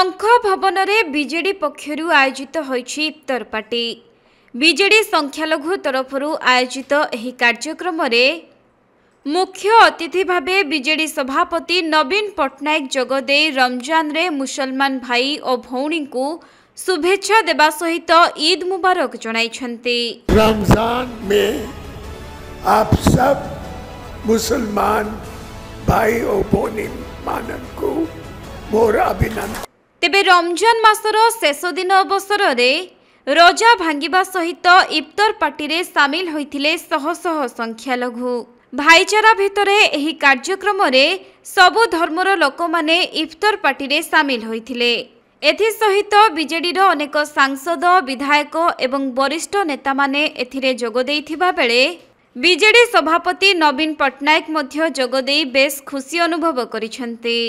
शंख भवन में बीजेडी पक्षरु आयोजित होइछि इफ्तार पार्टी। बीजेडी संख्यालघु तरफरु आयोजित एही कार्यक्रम में मुख्य अतिथि भावे बीजेडी सभापति नवीन पट्टनायक जोगदे रमजान रे मुसलमान भाई और भौणी को शुभेच्छा देवा सहित ईद मुबारक जणाइछन्ति। रमजान में आप सब मुसलमान भाई और भौणी मानन को मोर अभिनंदन। तेबे रमजान मासर शेष दिन अवसर में रोजा भांगिबा सहित इफ्तार पार्टी रे सामिल होइथिले शह शह संख्यालघु। भाईचारा भितरे एही कार्यक्रम रे सबु धर्मर लोक माने इफ्तार पार्टी रे सामिल होइथिले। एथि सहित बीजेडी रो अनेक सांसद विधायक एवं वरिष्ठ नेता माने एथिरे जोग देइथिबा बेले बीजेडी सभापति नवीन पट्टनायक मध्य जोग देइ बेस खुशी अनुभव करिसंती।